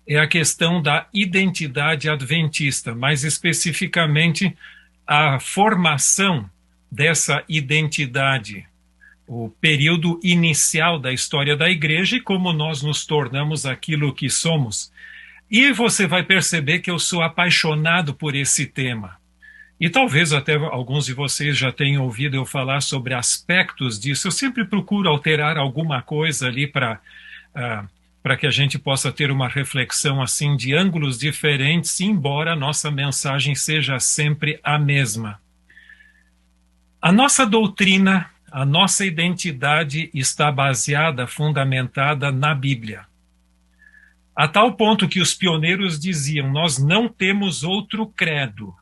é a questão da identidade adventista, mais especificamente a formação dessa identidade, o período inicial da história da igreja e como nós nos tornamos aquilo que somos. E você vai perceber que eu sou apaixonado por esse tema. E talvez até alguns de vocês já tenham ouvido eu falar sobre aspectos disso. Eu sempre procuro alterar alguma coisa ali para que a gente possa ter uma reflexão assim de ângulos diferentes, embora a nossa mensagem seja sempre a mesma. A nossa doutrina, a nossa identidade está baseada, fundamentada na Bíblia. A tal ponto que os pioneiros diziam: nós não temos outro credo,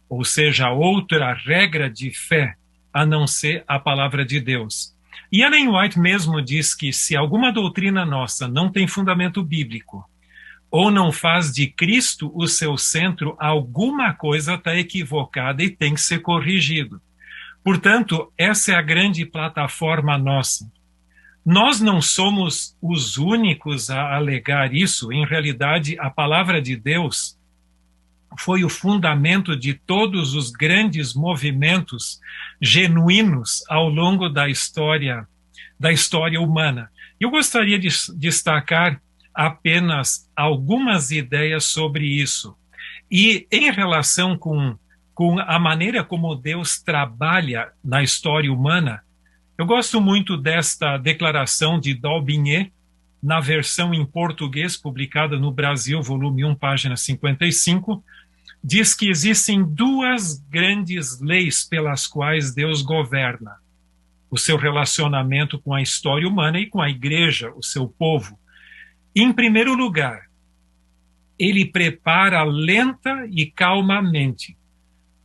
ou seja, outra regra de fé, a não ser a palavra de Deus. E Ellen White mesmo diz que se alguma doutrina nossa não tem fundamento bíblico, ou não faz de Cristo o seu centro, alguma coisa está equivocada e tem que ser corrigido. Portanto, essa é a grande plataforma nossa. Nós não somos os únicos a alegar isso. Em realidade, a palavra de Deus foi o fundamento de todos os grandes movimentos genuínos ao longo da história humana. Eu gostaria de destacar apenas algumas ideias sobre isso. E em relação com a maneira como Deus trabalha na história humana, eu gosto muito desta declaração de D'Aubigné, na versão em português, publicada no Brasil, volume 1, página 55, diz que existem duas grandes leis pelas quais Deus governa: o seu relacionamento com a história humana e com a igreja, o seu povo. Em primeiro lugar, ele prepara lenta e calmamente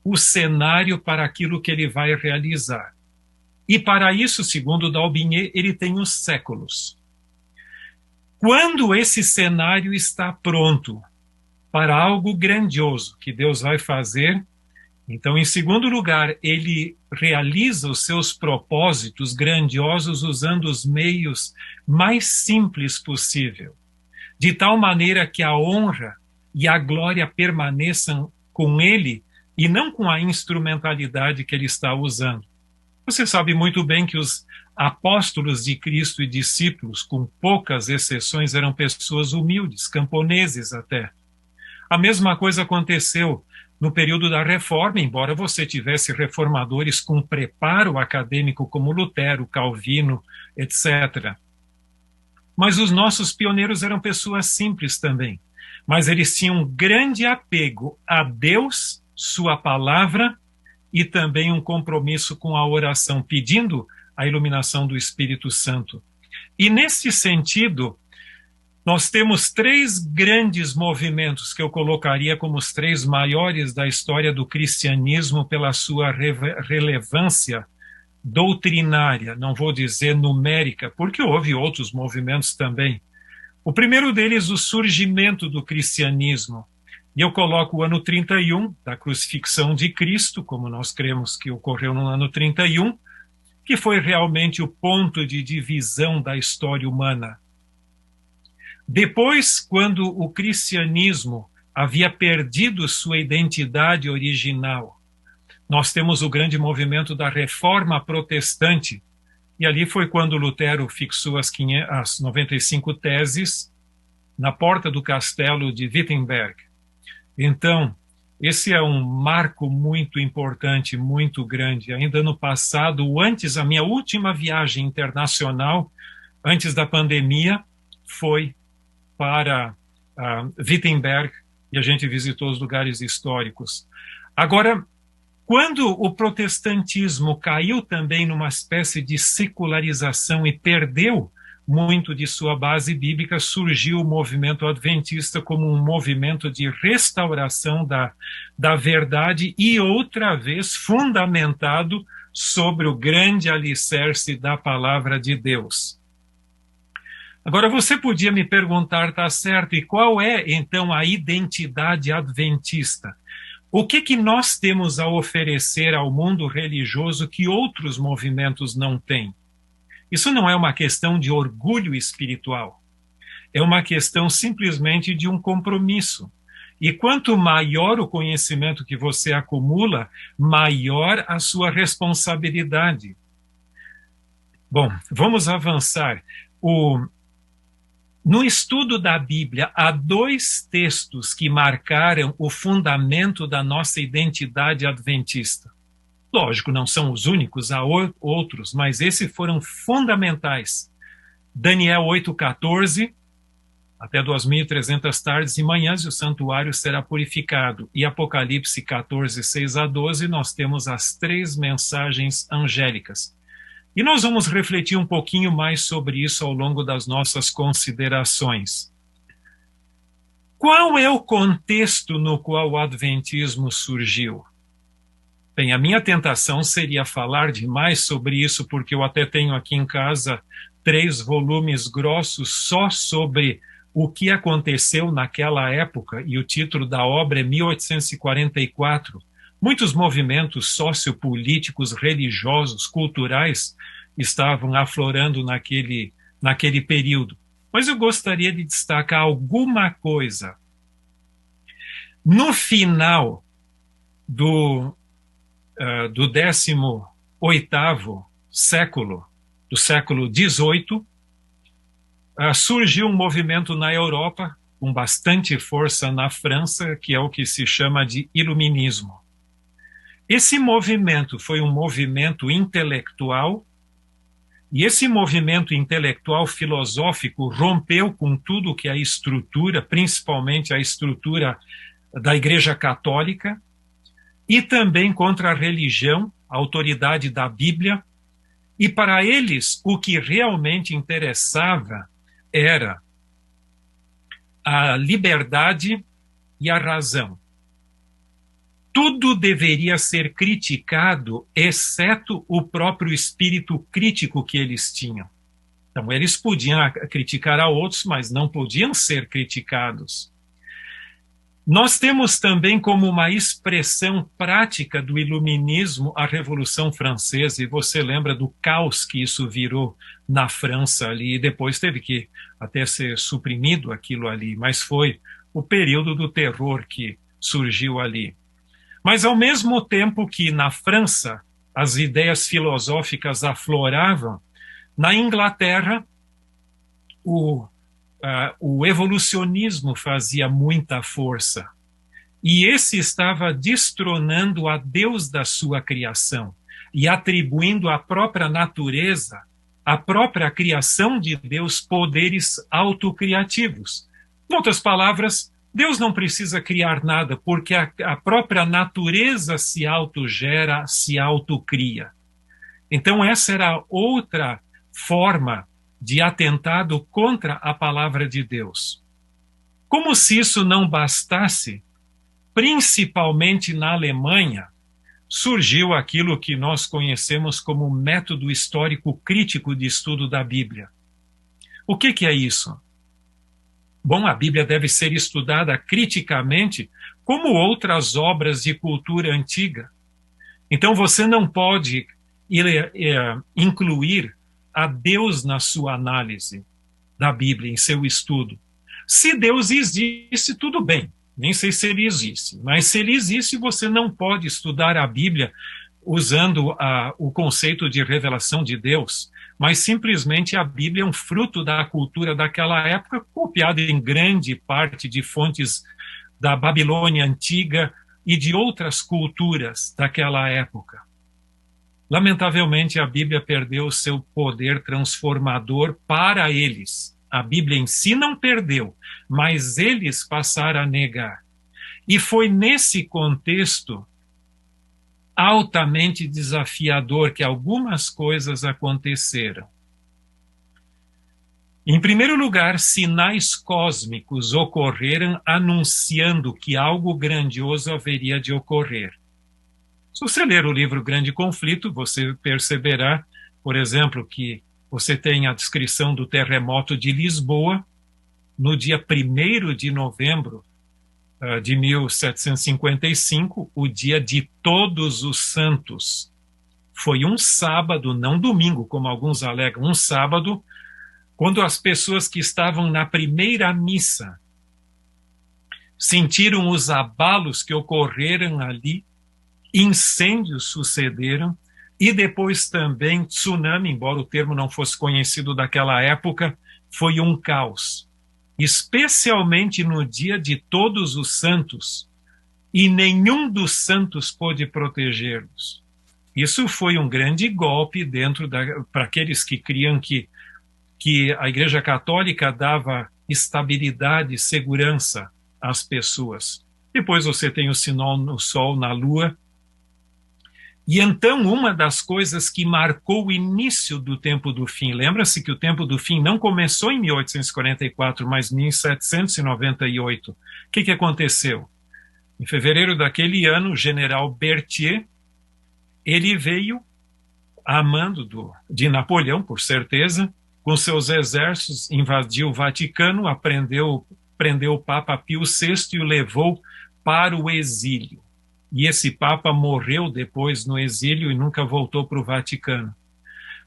o cenário para aquilo que ele vai realizar. E para isso, segundo D'Aubigné, ele tem os séculos. Quando esse cenário está pronto para algo grandioso que Deus vai fazer, então, em segundo lugar, ele realiza os seus propósitos grandiosos usando os meios mais simples possível, de tal maneira que a honra e a glória permaneçam com ele e não com a instrumentalidade que ele está usando. Você sabe muito bem que os apóstolos de Cristo e discípulos, com poucas exceções, eram pessoas humildes, camponeses até. A mesma coisa aconteceu no período da Reforma, embora você tivesse reformadores com preparo acadêmico como Lutero, Calvino, etc. Mas os nossos pioneiros eram pessoas simples também. Mas eles tinham um grande apego a Deus, sua palavra, e também um compromisso com a oração, pedindo a iluminação do Espírito Santo. E nesse sentido, nós temos três grandes movimentos que eu colocaria como os três maiores da história do cristianismo pela sua relevância doutrinária, não vou dizer numérica, porque houve outros movimentos também. O primeiro deles, o surgimento do cristianismo. E eu coloco o ano 31, da crucifixão de Cristo, como nós cremos que ocorreu no ano 31, que foi realmente o ponto de divisão da história humana. Depois, quando o cristianismo havia perdido sua identidade original, nós temos o grande movimento da Reforma Protestante, e ali foi quando Lutero fixou as 95 teses na porta do castelo de Wittenberg. Então, esse é um marco muito importante, muito grande. Ainda no passado, a minha última viagem internacional, antes da pandemia, foi para Wittenberg, e a gente visitou os lugares históricos. Agora, quando o protestantismo caiu também numa espécie de secularização e perdeu muito de sua base bíblica, surgiu o movimento adventista como um movimento de restauração da verdade e outra vez fundamentado sobre o grande alicerce da palavra de Deus. Agora, você podia me perguntar, tá certo, e qual é, então, a identidade adventista? O que nós temos a oferecer ao mundo religioso que outros movimentos não têm? Isso não é uma questão de orgulho espiritual. é uma questão simplesmente de um compromisso. E quanto maior o conhecimento que você acumula, maior a sua responsabilidade. Bom, vamos avançar. No estudo da Bíblia, há dois textos que marcaram o fundamento da nossa identidade adventista. Lógico, não são os únicos, há outros, mas esses foram fundamentais. Daniel 8,14, até 2.300 tardes e manhãs, e o santuário será purificado. E Apocalipse 14, 6-12, nós temos as 3 mensagens angélicas. E nós vamos refletir um pouquinho mais sobre isso ao longo das nossas considerações. Qual é o contexto no qual o adventismo surgiu? Bem, a minha tentação seria falar demais sobre isso, porque eu até tenho aqui em casa 3 volumes grossos só sobre o que aconteceu naquela época, e o título da obra é 1844. Muitos movimentos sociopolíticos, religiosos, culturais estavam aflorando naquele período. Mas eu gostaria de destacar alguma coisa. No final do 18º século, do século XVIII, surgiu um movimento na Europa, com bastante força na França, que é o que se chama de iluminismo. Esse movimento foi um movimento intelectual, e esse movimento intelectual filosófico rompeu com tudo que é a estrutura, principalmente a estrutura da Igreja Católica, e também contra a religião, a autoridade da Bíblia, e para eles o que realmente interessava era a liberdade e a razão. Tudo deveria ser criticado, exceto o próprio espírito crítico que eles tinham. Então, eles podiam criticar a outros, mas não podiam ser criticados. Nós temos também como uma expressão prática do iluminismo a Revolução Francesa, e você lembra do caos que isso virou na França ali, e depois teve que até ser suprimido aquilo ali, mas foi o período do terror que surgiu ali. Mas ao mesmo tempo que na França as ideias filosóficas afloravam, na Inglaterra o evolucionismo fazia muita força. E esse estava destronando a Deus da sua criação e atribuindo à própria natureza, à própria criação de Deus, poderes autocriativos. Em outras palavras, Deus não precisa criar nada, porque a própria natureza se autogera, se autocria. Então essa era outra forma de atentado contra a palavra de Deus. Como se isso não bastasse, principalmente na Alemanha, surgiu aquilo que nós conhecemos como método histórico crítico de estudo da Bíblia. O que é isso? Bom, a Bíblia deve ser estudada criticamente como outras obras de cultura antiga. Então você não pode incluir a Deus na sua análise da Bíblia, em seu estudo. Se Deus existe, tudo bem. Nem sei se ele existe, mas se ele existe, você não pode estudar a Bíblia usando o conceito de revelação de Deus, mas simplesmente a Bíblia é um fruto da cultura daquela época, copiada em grande parte de fontes da Babilônia antiga e de outras culturas daquela época. Lamentavelmente, a Bíblia perdeu o seu poder transformador para eles. A Bíblia em si não perdeu, mas eles passaram a negar. E foi nesse contexto altamente desafiador que algumas coisas aconteceram. Em primeiro lugar, sinais cósmicos ocorreram anunciando que algo grandioso haveria de ocorrer. Se você ler o livro Grande Conflito, você perceberá, por exemplo, que você tem a descrição do terremoto de Lisboa, no dia 1º de novembro de 1755, o dia de Todos os Santos. Foi um sábado, não domingo, como alguns alegam, um sábado quando as pessoas que estavam na primeira missa sentiram os abalos que ocorreram ali, incêndios sucederam, e depois também tsunami, embora o termo não fosse conhecido daquela época, foi um caos. Especialmente no dia de Todos os Santos, e nenhum dos santos pôde protegê-los. Isso foi um grande golpe para aqueles que criam que a Igreja Católica dava estabilidade e segurança às pessoas. Depois você tem o sinal no Sol, na Lua. E então uma das coisas que marcou o início do tempo do fim, lembra-se que o tempo do fim não começou em 1844, mas em 1798. O que aconteceu? Em fevereiro daquele ano, o general Berthier, ele veio a mando de Napoleão, por certeza, com seus exércitos, invadiu o Vaticano, prendeu o Papa Pio VI e o levou para o exílio. E esse Papa morreu depois no exílio e nunca voltou para o Vaticano.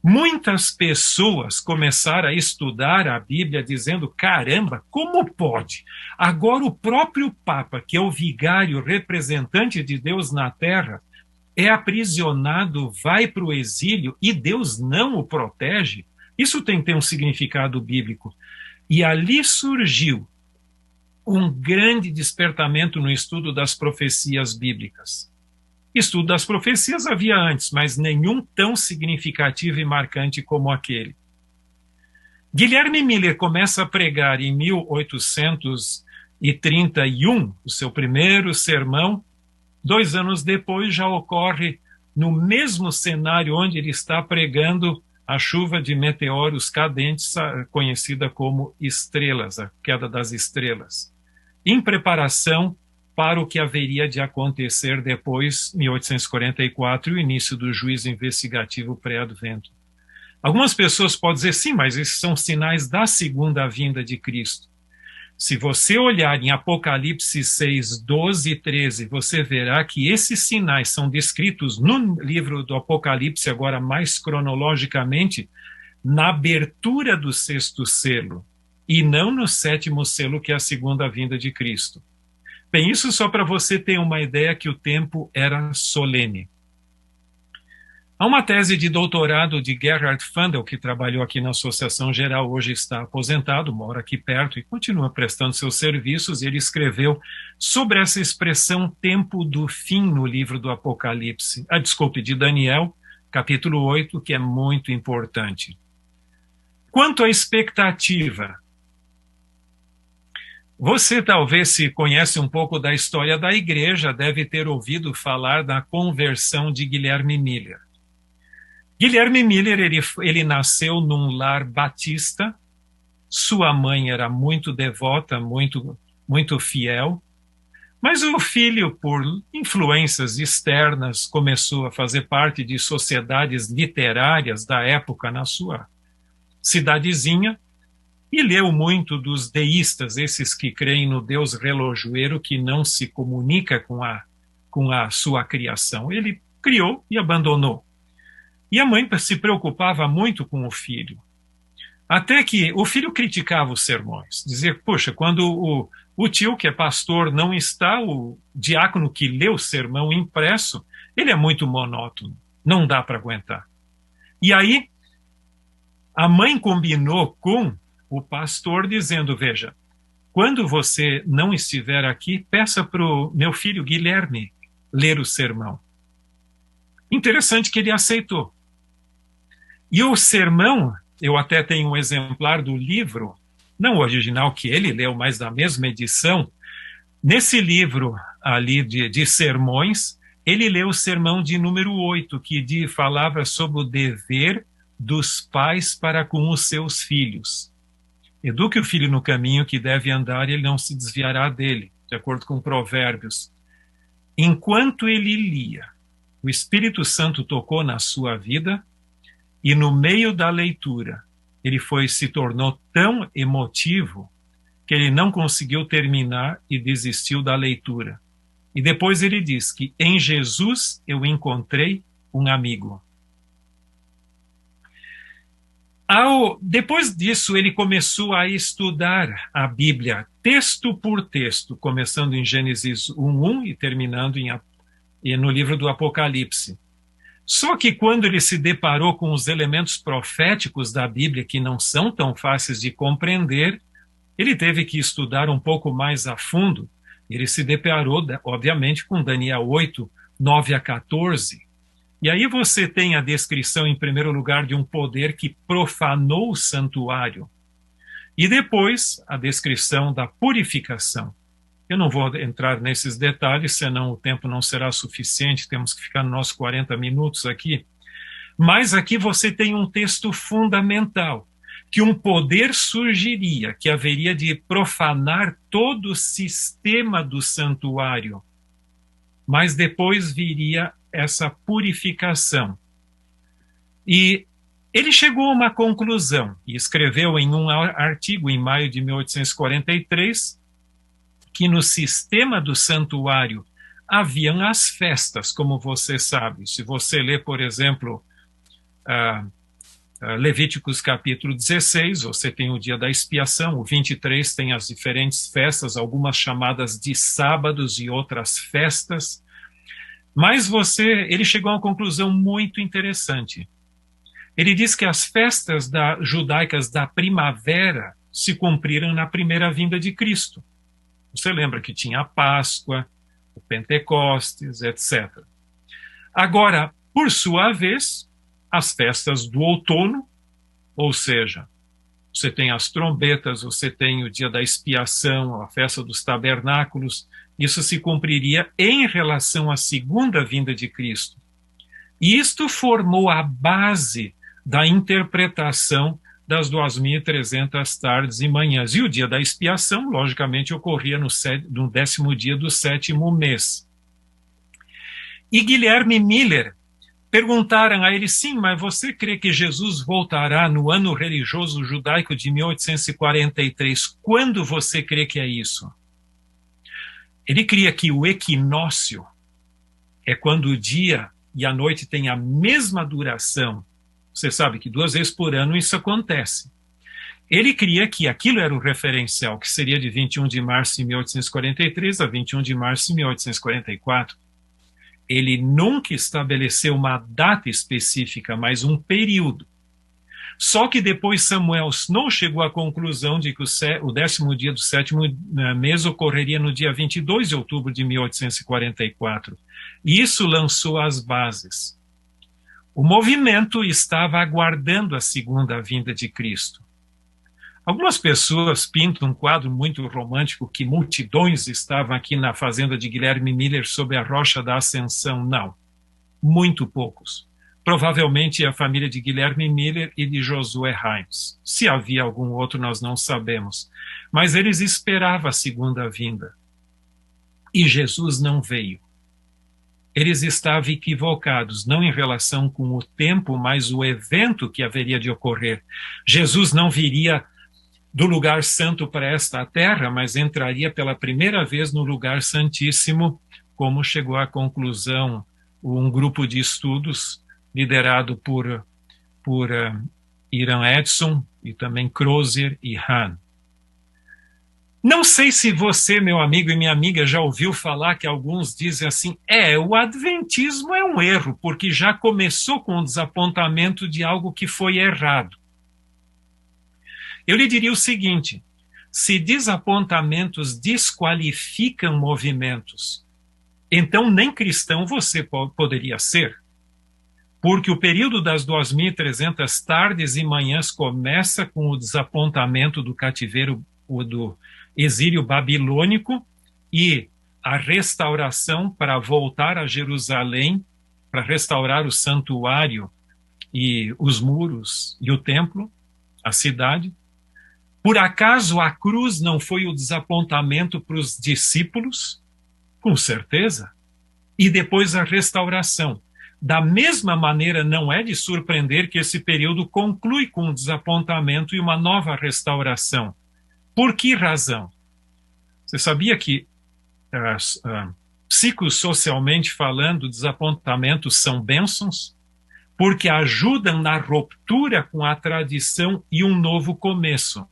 Muitas pessoas começaram a estudar a Bíblia dizendo, caramba, como pode? Agora o próprio Papa, que é o vigário representante de Deus na Terra, é aprisionado, vai para o exílio e Deus não o protege? Isso tem que ter um significado bíblico. E ali surgiu um grande despertamento no estudo das profecias bíblicas. Estudo das profecias havia antes, mas nenhum tão significativo e marcante como aquele. Guilherme Miller começa a pregar em 1831 o seu primeiro sermão. 2 anos depois já ocorre no mesmo cenário onde ele está pregando a chuva de meteoros cadentes, conhecida como estrelas, a queda das estrelas, em preparação para o que haveria de acontecer depois, 1844, e o início do juízo investigativo pré-advento. Algumas pessoas podem dizer, sim, mas esses são sinais da segunda vinda de Cristo. Se você olhar em Apocalipse 6, 12 e 13, você verá que esses sinais são descritos no livro do Apocalipse, agora mais cronologicamente, na abertura do 6º selo, e não no 7º selo, que é a segunda vinda de Cristo. Bem, isso só para você ter uma ideia que o tempo era solene. Há uma tese de doutorado de Gerhard Fandel, que trabalhou aqui na Associação Geral, hoje está aposentado, mora aqui perto e continua prestando seus serviços, e ele escreveu sobre essa expressão tempo do fim no livro do Apocalipse, de Daniel, capítulo 8, que é muito importante. Quanto à expectativa, você talvez, se conhece um pouco da história da igreja, deve ter ouvido falar da conversão de Guilherme Miller. Guilherme Miller, ele nasceu num lar batista, sua mãe era muito devota, muito fiel, mas o filho, por influências externas, começou a fazer parte de sociedades literárias da época na sua cidadezinha, e leu muito dos deístas, esses que creem no Deus relojoeiro que não se comunica com a sua criação. Ele criou e abandonou. E a mãe se preocupava muito com o filho. Até que o filho criticava os sermões. Dizia, poxa, quando o tio, que é pastor, não está, o diácono que lê o sermão impresso, ele é muito monótono. Não dá para aguentar. E aí, a mãe combinou com o pastor dizendo, veja, quando você não estiver aqui, peça para o meu filho Guilherme ler o sermão. Interessante que ele aceitou. E o sermão, eu até tenho um exemplar do livro, não o original que ele leu, mas da mesma edição. Nesse livro ali de sermões, ele leu o sermão de número 8, que falava sobre o dever dos pais para com os seus filhos. Eduque o filho no caminho que deve andar e ele não se desviará dele, de acordo com Provérbios. Enquanto ele lia, o Espírito Santo tocou na sua vida e no meio da leitura ele se tornou tão emotivo que ele não conseguiu terminar e desistiu da leitura. E depois ele diz que em Jesus eu encontrei um amigo. Depois disso, ele começou a estudar a Bíblia texto por texto, começando em Gênesis 1:1 e terminando no livro do Apocalipse. Só que quando ele se deparou com os elementos proféticos da Bíblia, que não são tão fáceis de compreender, ele teve que estudar um pouco mais a fundo. Ele se deparou, obviamente, com Daniel 8:9-14. E aí você tem a descrição, em primeiro lugar, de um poder que profanou o santuário. E depois, a descrição da purificação. Eu não vou entrar nesses detalhes, senão o tempo não será suficiente, temos que ficar nos nossos 40 minutos aqui. Mas aqui você tem um texto fundamental, que um poder surgiria, que haveria de profanar todo o sistema do santuário. Mas depois viria essa purificação. E ele chegou a uma conclusão, e escreveu em um artigo em maio de 1843, que no sistema do santuário haviam as festas, como você sabe. Se você lê, por exemplo, Levíticos capítulo 16, você tem o dia da expiação, o 23 tem as diferentes festas, algumas chamadas de sábados e outras festas. Mas ele chegou a uma conclusão muito interessante. Ele diz que as festas judaicas da primavera se cumpriram na primeira vinda de Cristo. Você lembra que tinha a Páscoa, o Pentecostes, etc. Agora, por sua vez, as festas do outono, ou seja, você tem as trombetas, você tem o dia da expiação, a festa dos tabernáculos, isso se cumpriria em relação à segunda vinda de Cristo. E isto formou a base da interpretação das 2.300 tardes e manhãs. E o dia da expiação, logicamente, ocorria no 10º dia do 7º mês. E Guilherme Miller perguntaram a ele, sim, mas você crê que Jesus voltará no ano religioso judaico de 1843? Quando você crê que é isso? Ele cria que o equinócio é quando o dia e a noite têm a mesma duração. Você sabe que 2 vezes por ano isso acontece. Ele cria que aquilo era o referencial, que seria de 21 de março de 1843 a 21 de março de 1844. Ele nunca estabeleceu uma data específica, mas um período. Só que depois Samuel Snow chegou à conclusão de que o 10º dia do 7º mês ocorreria no dia 22 de outubro de 1844. E isso lançou as bases. O movimento estava aguardando a segunda vinda de Cristo. Algumas pessoas pintam um quadro muito romântico que multidões estavam aqui na fazenda de Guilherme Miller sob a rocha da Ascensão. Não, muito poucos. Provavelmente a família de Guilherme Miller e de Josué Himes. Se havia algum outro, nós não sabemos. Mas eles esperavam a segunda vinda. E Jesus não veio. Eles estavam equivocados, não em relação com o tempo, mas o evento que haveria de ocorrer. Jesus não viria do lugar santo para esta terra, mas entraria pela primeira vez no lugar santíssimo, como chegou à conclusão um grupo de estudos liderado por Iran Edson e também Crozier e Hahn. Não sei se você, meu amigo e minha amiga, já ouviu falar que alguns dizem assim, o adventismo é um erro, porque já começou com o desapontamento de algo que foi errado. Eu lhe diria o seguinte, se desapontamentos desqualificam movimentos, então nem cristão você poderia ser, porque o período das 2.300 tardes e manhãs começa com o desapontamento do cativeiro, do exílio babilônico e a restauração para voltar a Jerusalém, para restaurar o santuário e os muros e o templo, a cidade. Por acaso a cruz não foi o desapontamento para os discípulos? Com certeza. E depois a restauração. Da mesma maneira, não é de surpreender que esse período conclui com um desapontamento e uma nova restauração. Por que razão? Você sabia que, psicossocialmente falando, desapontamentos são bênçãos? porque ajudam na ruptura com a tradição e um novo começo.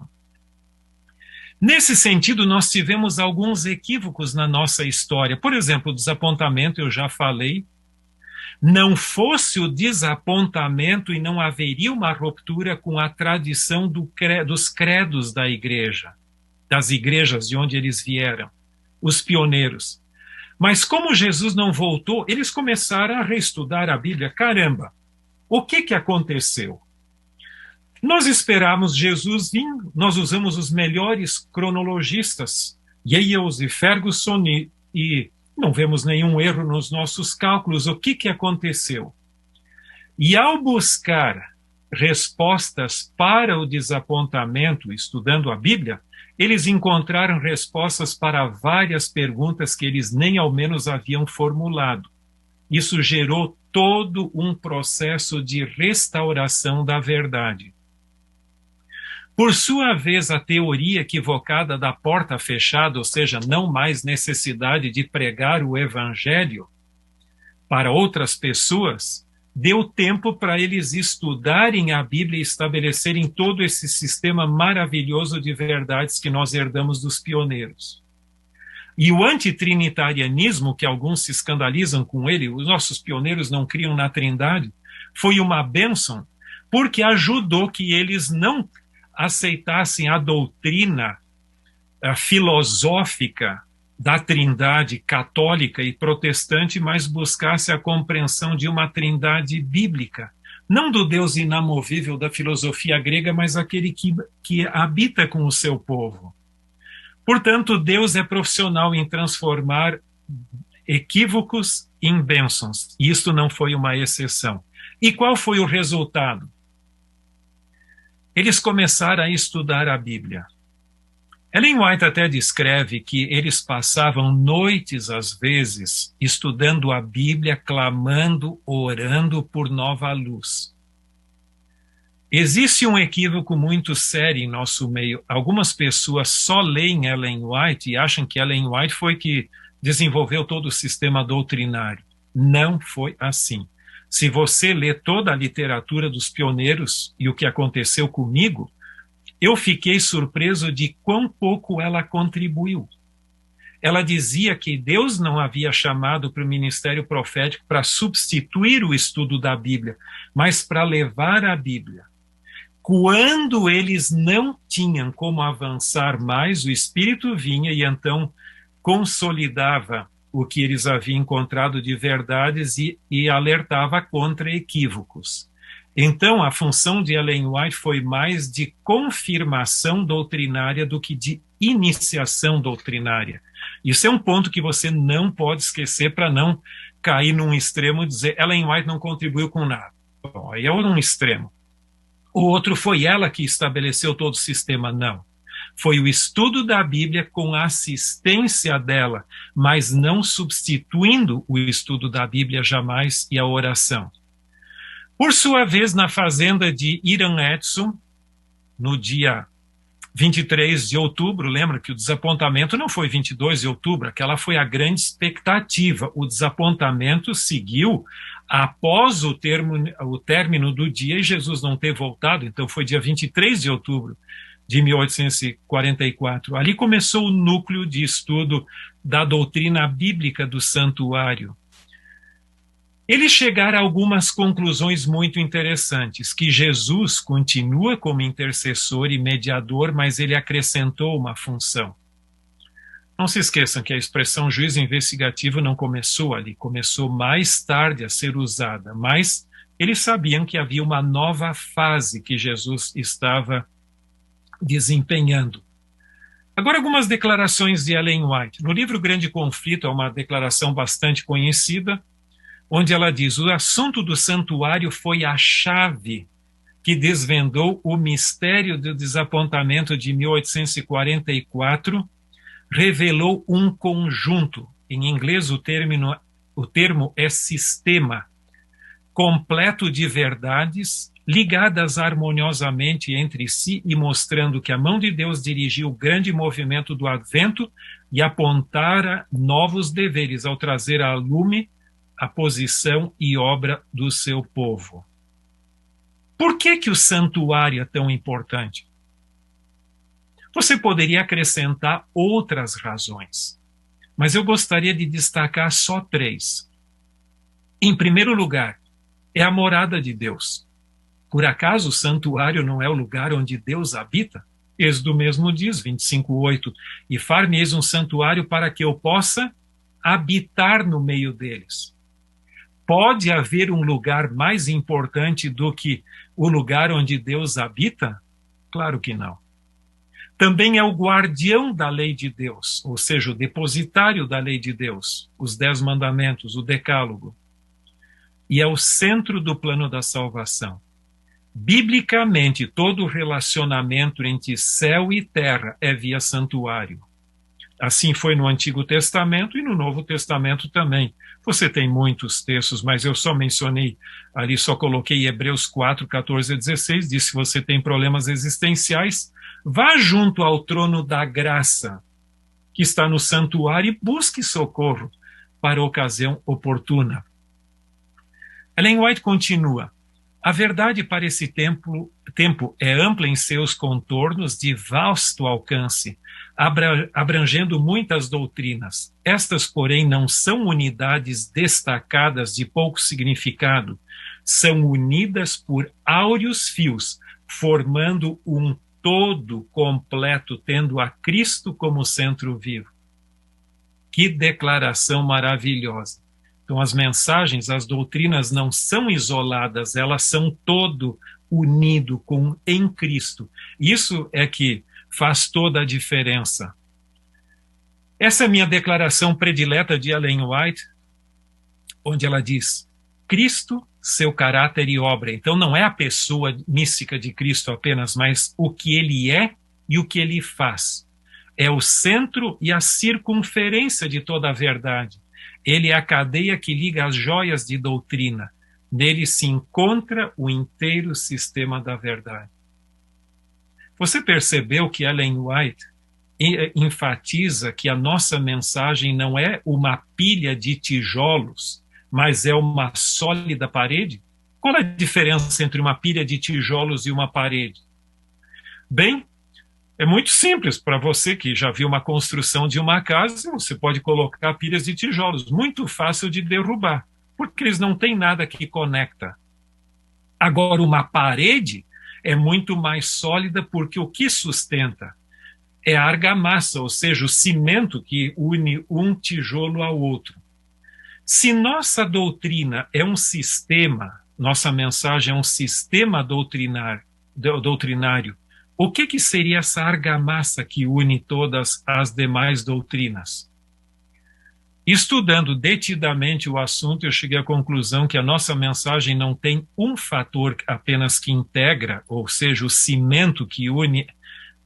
Nesse sentido, nós tivemos alguns equívocos na nossa história. Por exemplo, o desapontamento, eu já falei. Não fosse o desapontamento e não haveria uma ruptura com a tradição dos credos da igreja, das igrejas de onde eles vieram, os pioneiros. Mas como Jesus não voltou, eles começaram a reestudar a Bíblia. Caramba, o que aconteceu? Nós esperávamos Jesus vir, nós usamos os melhores cronologistas, Yales e Ferguson, e não vemos nenhum erro nos nossos cálculos. O que aconteceu? E ao buscar respostas para o desapontamento, estudando a Bíblia, eles encontraram respostas para várias perguntas que eles nem ao menos haviam formulado. Isso gerou todo um processo de restauração da verdade. Por sua vez, a teoria equivocada da porta fechada, ou seja, não mais necessidade de pregar o evangelho para outras pessoas, deu tempo para eles estudarem a Bíblia e estabelecerem todo esse sistema maravilhoso de verdades que nós herdamos dos pioneiros. E o antitrinitarianismo, que alguns se escandalizam com ele, os nossos pioneiros não criam na Trindade, foi uma bênção, porque ajudou que eles não aceitassem a doutrina filosófica da Trindade católica e protestante, mas buscasse a compreensão de uma Trindade bíblica, não do Deus inamovível da filosofia grega, mas aquele que habita com o seu povo. Portanto, Deus é profissional em transformar equívocos em bênçãos, e isto não foi uma exceção. E qual foi o resultado? Eles começaram a estudar a Bíblia. Ellen White até descreve que eles passavam noites, às vezes, estudando a Bíblia, clamando, orando por nova luz. Existe um equívoco muito sério em nosso meio. Algumas pessoas só leem Ellen White e acham que Ellen White foi que desenvolveu todo o sistema doutrinário. Não foi assim. Se você lê toda a literatura dos pioneiros e o que aconteceu comigo, eu fiquei surpreso de quão pouco ela contribuiu. Ela dizia que Deus não havia chamado para o ministério profético para substituir o estudo da Bíblia, mas para levar a Bíblia. Quando eles não tinham como avançar mais, o Espírito vinha e então consolidava o que eles haviam encontrado de verdades e alertava contra equívocos. Então, a função de Ellen White foi mais de confirmação doutrinária do que de iniciação doutrinária. Isso é um ponto que você não pode esquecer para não cair num extremo e dizer Ellen White não contribuiu com nada. Bom, aí é um extremo. O outro foi ela que estabeleceu todo o sistema. Não. Foi o estudo da Bíblia com a assistência dela, mas não substituindo o estudo da Bíblia jamais e a oração. Por sua vez, na fazenda de Hiram Edson, no dia 23 de outubro, lembra que o desapontamento não foi 22 de outubro, aquela foi a grande expectativa. O desapontamento seguiu após o término do dia e Jesus não ter voltado, então foi dia 23 de outubro de 1844. Ali começou o núcleo de estudo da doutrina bíblica do santuário. Eles chegaram a algumas conclusões muito interessantes, que Jesus continua como intercessor e mediador, mas ele acrescentou uma função. Não se esqueçam que a expressão juízo investigativo não começou ali, começou mais tarde a ser usada, mas eles sabiam que havia uma nova fase que Jesus estava desempenhando. Agora, algumas declarações de Ellen White. No livro Grande Conflito, há uma declaração bastante conhecida, onde ela diz: o assunto do santuário foi a chave que desvendou o mistério do desapontamento de 1844, revelou um conjunto, em inglês o termo é sistema, completo de verdades, ligadas harmoniosamente entre si e mostrando que a mão de Deus dirigiu o grande movimento do advento e apontara novos deveres ao trazer à lume a posição e obra do seu povo. Por que o santuário é tão importante? Você poderia acrescentar outras razões, mas eu gostaria de destacar só 3. Em primeiro lugar, é a morada de Deus. Por acaso o santuário não é o lugar onde Deus habita? Êxodo mesmo diz, 25:8, e far-me-eis um santuário para que eu possa habitar no meio deles. Pode haver um lugar mais importante do que o lugar onde Deus habita? Claro que não. Também é o guardião da lei de Deus, ou seja, o depositário da lei de Deus, os 10 mandamentos, o decálogo. E é o centro do plano da salvação. Biblicamente, todo relacionamento entre céu e terra é via santuário. Assim foi no Antigo Testamento e no Novo Testamento também. Você tem muitos textos, mas eu só mencionei, ali só coloquei Hebreus 4, 14 a 16, diz que você tem problemas existenciais, vá junto ao trono da graça, que está no santuário, e busque socorro para a ocasião oportuna. Ellen White continua, a verdade para esse tempo é ampla em seus contornos, de vasto alcance, abrangendo muitas doutrinas. Estas, porém, não são unidades destacadas de pouco significado, são unidas por áureos fios, formando um todo completo, tendo a Cristo como centro vivo. Que declaração maravilhosa! Então, as mensagens, as doutrinas não são isoladas, elas são todo unido em Cristo. Isso é que faz toda a diferença. Essa é a minha declaração predileta de Ellen White, onde ela diz, Cristo, seu caráter e obra. Então, não é a pessoa mística de Cristo apenas, mas o que ele é e o que ele faz. É o centro e a circunferência de toda a verdade. Ele é a cadeia que liga as joias de doutrina. Nele se encontra o inteiro sistema da verdade. Você percebeu que Ellen White enfatiza que a nossa mensagem não é uma pilha de tijolos, mas é uma sólida parede? Qual é a diferença entre uma pilha de tijolos e uma parede? Bem, é muito simples. Para você que já viu uma construção de uma casa, você pode colocar pilhas de tijolos, muito fácil de derrubar, porque eles não têm nada que conecta. Agora, uma parede é muito mais sólida, porque o que sustenta é a argamassa, ou seja, o cimento que une um tijolo ao outro. Se nossa doutrina é um sistema, nossa mensagem é um sistema doutrinário, o que seria essa argamassa que une todas as demais doutrinas? Estudando detidamente o assunto, eu cheguei à conclusão que a nossa mensagem não tem um fator apenas que integra, ou seja, o cimento que une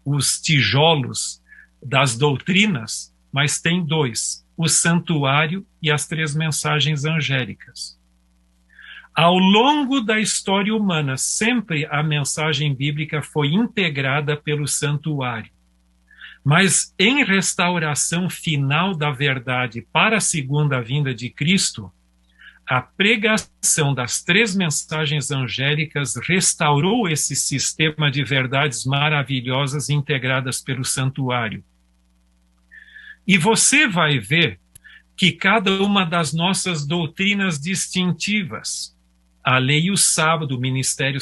os tijolos das doutrinas, mas tem 2, o santuário e as 3 mensagens angélicas. Ao longo da história humana, sempre a mensagem bíblica foi integrada pelo santuário. Mas em restauração final da verdade para a segunda vinda de Cristo, a pregação das 3 mensagens angélicas restaurou esse sistema de verdades maravilhosas integradas pelo santuário. E você vai ver que cada uma das nossas doutrinas distintivas, a lei e o sábado, o ministério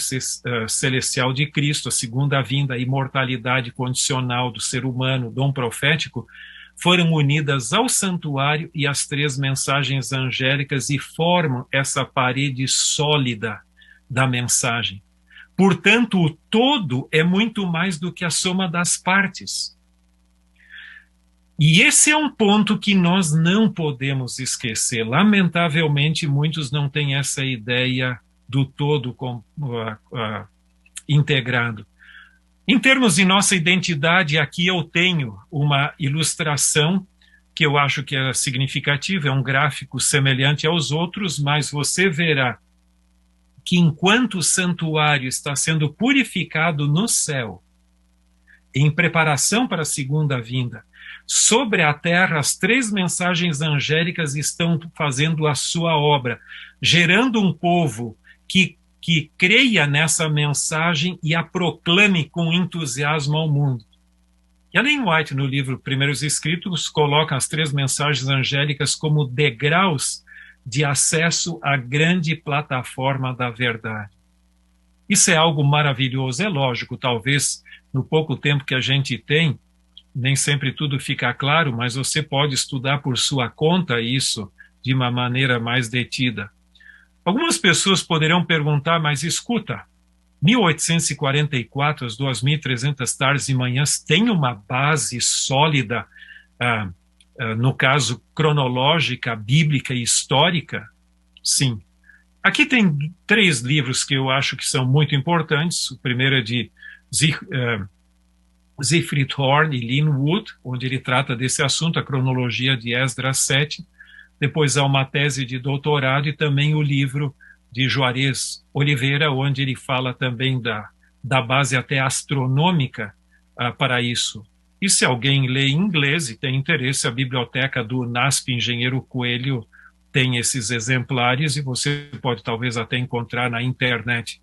celestial de Cristo, a segunda vinda, a imortalidade condicional do ser humano, o dom profético, foram unidas ao santuário e às 3 mensagens angélicas e formam essa parede sólida da mensagem. Portanto, o todo é muito mais do que a soma das partes. E esse é um ponto que nós não podemos esquecer. Lamentavelmente, muitos não têm essa ideia do todo integrado. Em termos de nossa identidade, aqui eu tenho uma ilustração que eu acho que é significativa, é um gráfico semelhante aos outros, mas você verá que enquanto o santuário está sendo purificado no céu, em preparação para a segunda vinda, sobre a terra, as 3 mensagens angélicas estão fazendo a sua obra, gerando um povo que que creia nessa mensagem e a proclame com entusiasmo ao mundo. E Ellen White, no livro Primeiros Escritos, coloca as 3 mensagens angélicas como degraus de acesso à grande plataforma da verdade. Isso é algo maravilhoso, é lógico, talvez no pouco tempo que a gente tem, nem sempre tudo fica claro, mas você pode estudar por sua conta isso de uma maneira mais detida. Algumas pessoas poderão perguntar, mas escuta, 1844, as 2.300 tardes e manhãs, tem uma base sólida, no caso cronológica, bíblica e histórica? Sim. Aqui tem 3 livros que eu acho que são muito importantes. O primeiro é de Siegfried Horn e Lynn Wood, onde ele trata desse assunto, a cronologia de Esdras 7. Depois há uma tese de doutorado e também o livro de Juarez Oliveira, onde ele fala também da base até astronômica para isso. E se alguém lê em inglês e tem interesse, a biblioteca do NASP Engenheiro Coelho tem esses exemplares e você pode talvez até encontrar na internet.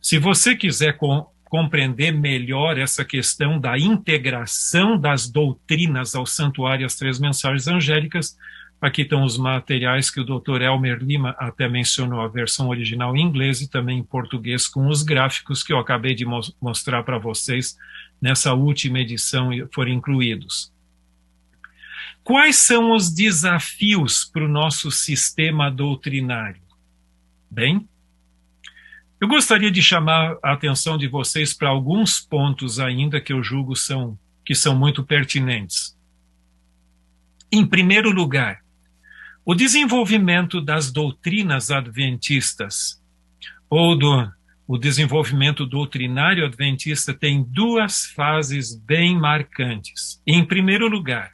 Se você quiser compreender melhor essa questão da integração das doutrinas ao santuário e às 3 mensagens angélicas, aqui estão os materiais que o Dr. Elmer Lima até mencionou, a versão original em inglês e também em português, com os gráficos que eu acabei de mostrar para vocês nessa última edição, foram incluídos. Quais são os desafios para o nosso sistema doutrinário? Bem, eu gostaria de chamar a atenção de vocês para alguns pontos ainda que eu julgo que são muito pertinentes. Em primeiro lugar, o desenvolvimento das doutrinas adventistas, ou o desenvolvimento doutrinário adventista, tem 2 fases bem marcantes. Em primeiro lugar,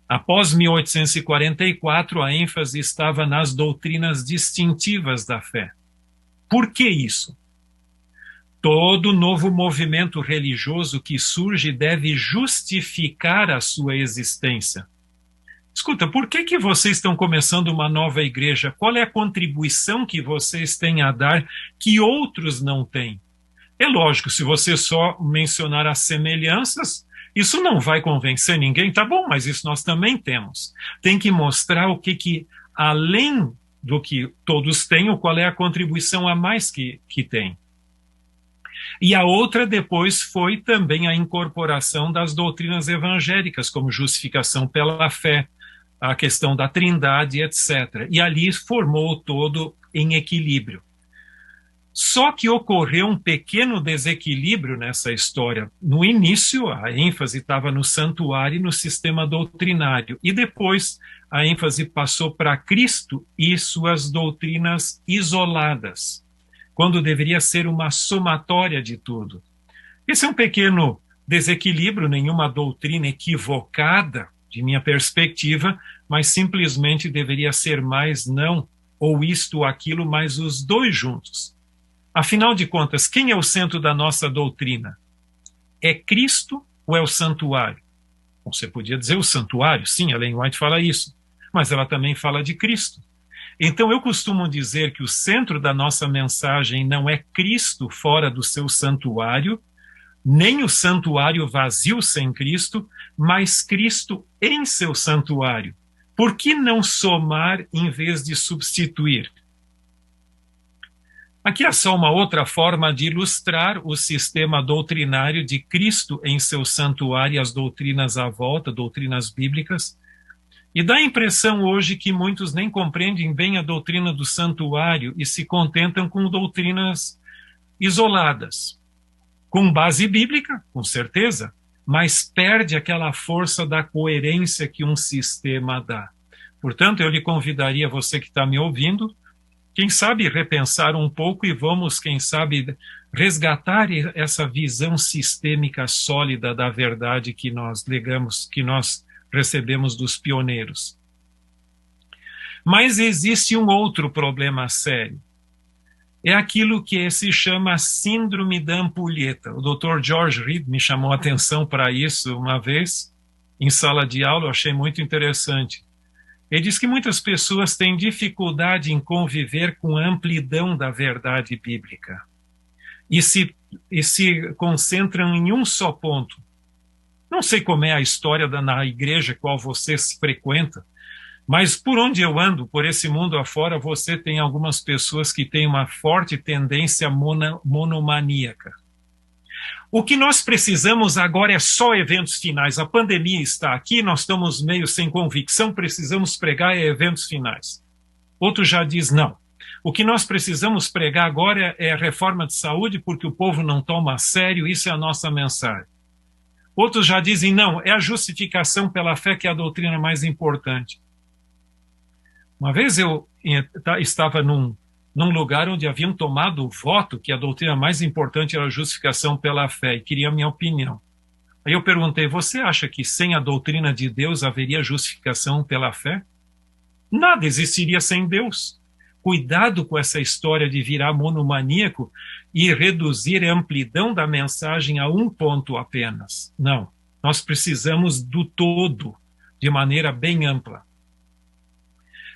após 1844, a ênfase estava nas doutrinas distintivas da fé. Por que isso? Todo novo movimento religioso que surge deve justificar a sua existência. Escuta, por que vocês estão começando uma nova igreja? Qual é a contribuição que vocês têm a dar que outros não têm? É lógico, se você só mencionar as semelhanças, isso não vai convencer ninguém, tá bom, mas isso nós também temos. Tem que mostrar o que além do que todos têm, qual é a contribuição a mais que tem. E a outra depois foi também a incorporação das doutrinas evangélicas, como justificação pela fé, a questão da trindade, etc. E ali formou o todo em equilíbrio. Só que ocorreu um pequeno desequilíbrio nessa história. No início, a ênfase estava no santuário e no sistema doutrinário, e depois a ênfase passou para Cristo e suas doutrinas isoladas, quando deveria ser uma somatória de tudo. Esse é um pequeno desequilíbrio, nenhuma doutrina equivocada, de minha perspectiva, mas simplesmente deveria ser mais não, ou isto ou aquilo, mas os 2 juntos. Afinal de contas, quem é o centro da nossa doutrina? É Cristo ou é o santuário? Bom, você podia dizer o santuário, sim, Ellen White fala isso, mas ela também fala de Cristo. Então eu costumo dizer que o centro da nossa mensagem não é Cristo fora do seu santuário, nem o santuário vazio sem Cristo, mas Cristo em seu santuário. Por que não somar em vez de substituir? Aqui é só uma outra forma de ilustrar o sistema doutrinário de Cristo em seu santuário e as doutrinas à volta, doutrinas bíblicas. E dá a impressão hoje que muitos nem compreendem bem a doutrina do santuário e se contentam com doutrinas isoladas. Com base bíblica, com certeza, mas perde aquela força da coerência que um sistema dá. Portanto, eu lhe convidaria, você que está me ouvindo, quem sabe repensar um pouco e vamos, quem sabe, resgatar essa visão sistêmica sólida da verdade que nós legamos, que nós recebemos dos pioneiros. Mas existe um outro problema sério. É aquilo que se chama síndrome da ampulheta. O Dr. George Reed me chamou a atenção para isso uma vez, em sala de aula, eu achei muito interessante. Ele diz que muitas pessoas têm dificuldade em conviver com a amplidão da verdade bíblica e se concentram em um só ponto. Não sei como é a história na igreja qual você frequenta, mas por onde eu ando, por esse mundo afora, você tem algumas pessoas que têm uma forte tendência monomaníaca. O que nós precisamos agora é só eventos finais. A pandemia está aqui, nós estamos meio sem convicção, precisamos pregar eventos finais. Outro já diz não. O que nós precisamos pregar agora é a reforma de saúde, porque o povo não toma a sério, isso é a nossa mensagem. Outros já dizem não, é a justificação pela fé que é a doutrina mais importante. Uma vez eu estava num lugar onde haviam tomado o voto que a doutrina mais importante era a justificação pela fé, e queria a minha opinião. Aí eu perguntei, você acha que sem a doutrina de Deus haveria justificação pela fé? Nada existiria sem Deus. Cuidado com essa história de virar monomaníaco e reduzir a amplidão da mensagem a um ponto apenas. Não, nós precisamos do todo, de maneira bem ampla.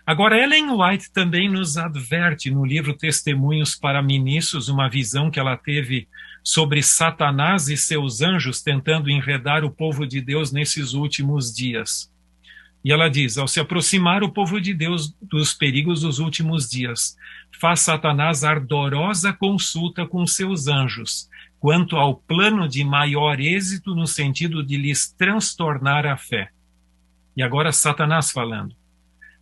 Agora, Ellen White também nos adverte no livro Testemunhos para Ministros, uma visão que ela teve sobre Satanás e seus anjos tentando enredar o povo de Deus nesses últimos dias. E ela diz, ao se aproximar o povo de Deus dos perigos dos últimos dias, faz Satanás ardorosa consulta com seus anjos, quanto ao plano de maior êxito no sentido de lhes transtornar a fé. E agora Satanás falando.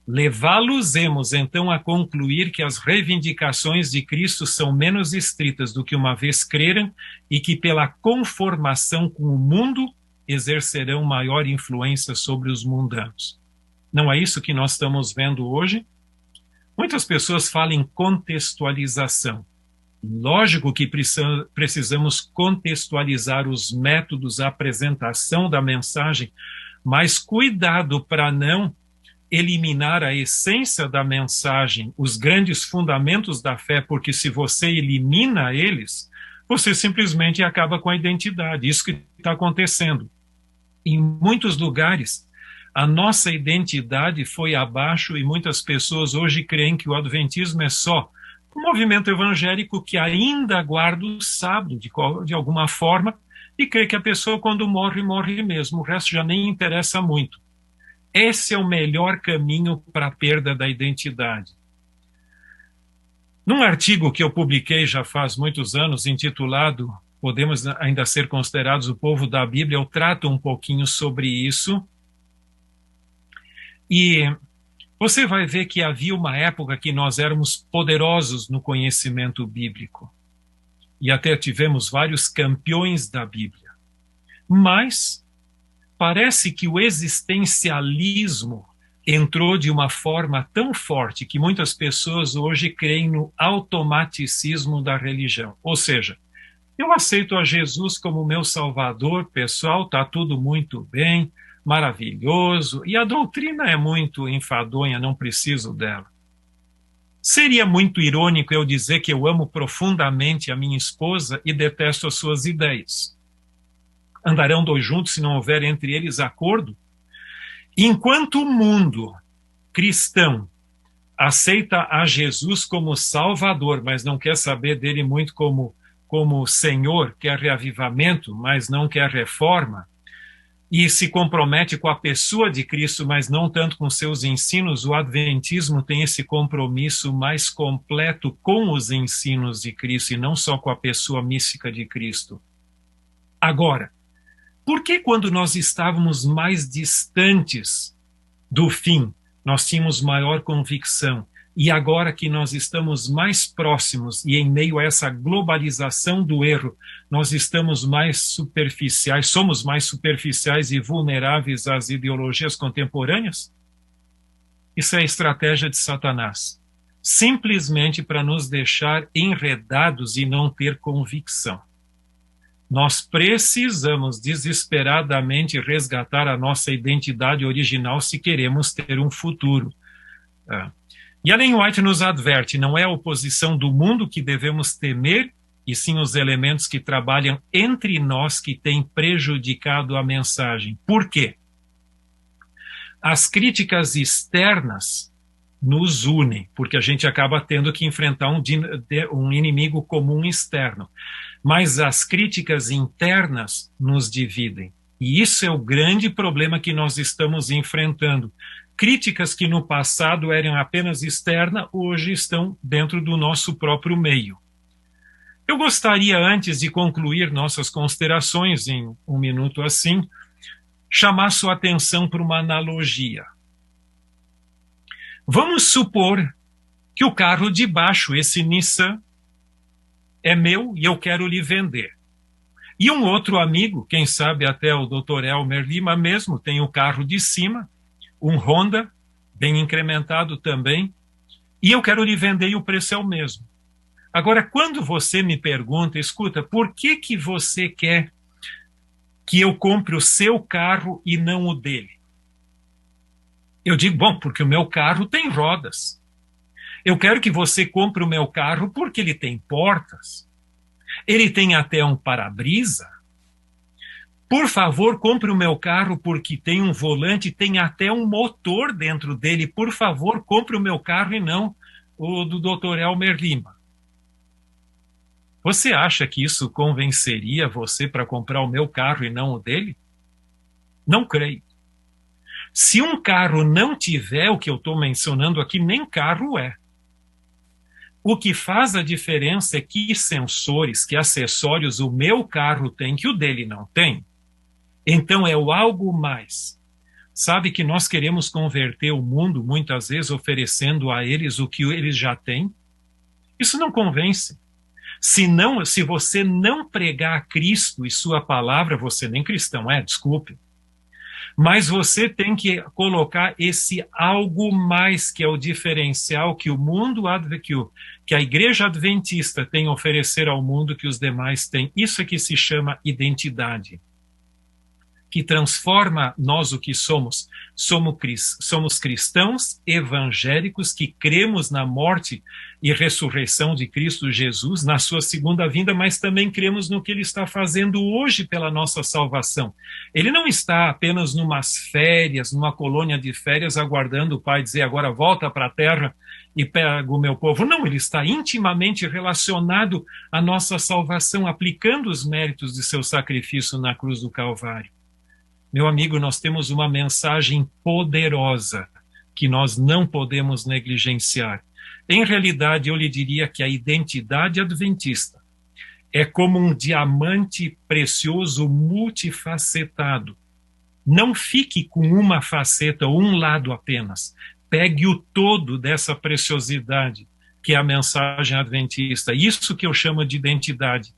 Levá-los-emos então a concluir que as reivindicações de Cristo são menos estritas do que uma vez creram e que pela conformação com o mundo exercerão maior influência sobre os mundanos. Não é isso que nós estamos vendo hoje? Muitas pessoas falam em contextualização. Lógico que precisamos contextualizar os métodos, a apresentação da mensagem, mas cuidado para não eliminar a essência da mensagem, os grandes fundamentos da fé, porque se você elimina eles, você simplesmente acaba com a identidade. Isso que está acontecendo. Em muitos lugares, a nossa identidade foi abaixo e muitas pessoas hoje creem que o adventismo é só um movimento evangélico que ainda guarda o sábado de alguma forma e crê que a pessoa quando morre, morre mesmo. O resto já nem interessa muito. Esse é o melhor caminho para a perda da identidade. Num artigo que eu publiquei já faz muitos anos, intitulado Podemos ainda ser considerados o povo da Bíblia, eu trato um pouquinho sobre isso. E você vai ver que havia uma época que nós éramos poderosos no conhecimento bíblico. E até tivemos vários campeões da Bíblia. Mas parece que o existencialismo entrou de uma forma tão forte que muitas pessoas hoje creem no automaticismo da religião. Ou seja, eu aceito a Jesus como meu salvador, pessoal, está tudo muito bem, maravilhoso, e a doutrina é muito enfadonha, não preciso dela. Seria muito irônico eu dizer que eu amo profundamente a minha esposa e detesto as suas ideias. Andarão dois juntos se não houver entre eles acordo? Enquanto o mundo cristão aceita a Jesus como Salvador, mas não quer saber dele muito como Senhor, quer reavivamento, mas não quer reforma, e se compromete com a pessoa de Cristo, mas não tanto com seus ensinos, o adventismo tem esse compromisso mais completo com os ensinos de Cristo e não só com a pessoa mística de Cristo. Agora, por que quando nós estávamos mais distantes do fim, nós tínhamos maior convicção? E agora que nós estamos mais próximos e em meio a essa globalização do erro, nós estamos mais superficiais, somos mais superficiais e vulneráveis às ideologias contemporâneas? Isso é a estratégia de Satanás. Simplesmente para nos deixar enredados e não ter convicção. Nós precisamos desesperadamente resgatar a nossa identidade original se queremos ter um futuro. E Ellen White nos adverte, não é a oposição do mundo que devemos temer, e sim os elementos que trabalham entre nós que têm prejudicado a mensagem. Por quê? As críticas externas nos unem, porque a gente acaba tendo que enfrentar um inimigo comum externo. Mas as críticas internas nos dividem. E isso é o grande problema que nós estamos enfrentando. Críticas que no passado eram apenas externas, hoje estão dentro do nosso próprio meio. Eu gostaria, antes de concluir nossas considerações em um minuto assim, chamar sua atenção para uma analogia. Vamos supor que o carro de baixo, esse Nissan, é meu e eu quero lhe vender. E um outro amigo, quem sabe até o Dr. Elmer Lima mesmo, tem o carro de cima, um Honda, bem incrementado também, e eu quero lhe vender e o preço é o mesmo. Agora, quando você me pergunta, escuta, por que você quer que eu compre o seu carro e não o dele? Eu digo, bom, porque o meu carro tem rodas. Eu quero que você compre o meu carro porque ele tem portas. Ele tem até um para-brisa. Por favor, compre o meu carro porque tem um volante, tem até um motor dentro dele. Por favor, compre o meu carro e não o do Dr. Elmer Lima. Você acha que isso convenceria você para comprar o meu carro e não o dele? Não creio. Se um carro não tiver o que eu estou mencionando aqui, nem carro é. O que faz a diferença é que sensores, que acessórios o meu carro tem que o dele não tem. Então é o algo mais. Sabe que nós queremos converter o mundo, muitas vezes, oferecendo a eles o que eles já têm? Isso não convence. Se você não pregar Cristo e sua palavra, você nem cristão é, desculpe. Mas você tem que colocar esse algo mais, que é o diferencial que o mundo, que a igreja adventista tem a oferecer ao mundo que os demais têm. Isso é que se chama identidade, que transforma nós o que somos. Somos cristãos evangélicos que cremos na morte e ressurreição de Cristo Jesus, na sua segunda vinda, mas também cremos no que ele está fazendo hoje pela nossa salvação. Ele não está apenas numas férias, numa colônia de férias, aguardando o Pai dizer, agora volta para a terra e pega o meu povo. Não, ele está intimamente relacionado à nossa salvação, aplicando os méritos de seu sacrifício na cruz do Calvário. Meu amigo, nós temos uma mensagem poderosa que nós não podemos negligenciar. Em realidade, eu lhe diria que a identidade adventista é como um diamante precioso multifacetado. Não fique com uma faceta ou um lado apenas. Pegue o todo dessa preciosidade que é a mensagem adventista. Isso que eu chamo de identidade.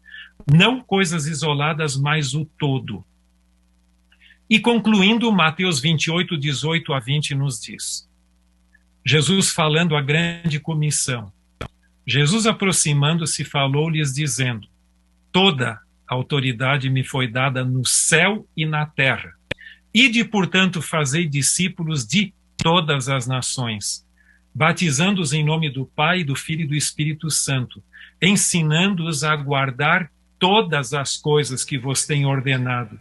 Não coisas isoladas, mas o todo. E concluindo, Mateus 28, 18 a 20 nos diz, Jesus falando a grande comissão, Jesus aproximando-se falou-lhes dizendo, toda autoridade me foi dada no céu e na terra. Ide, portanto, fazei discípulos de todas as nações, batizando-os em nome do Pai, do Filho e do Espírito Santo, ensinando-os a guardar todas as coisas que vos tenho ordenado.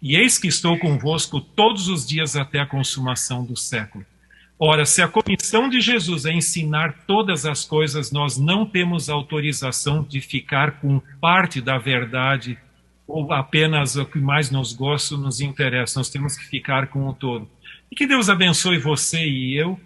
E eis que estou convosco todos os dias até a consumação do século. Ora, se a comissão de Jesus é ensinar todas as coisas, nós não temos autorização de ficar com parte da verdade ou apenas o que mais nos gosta, nos interessa. Nós temos que ficar com o todo. E que Deus abençoe você e eu.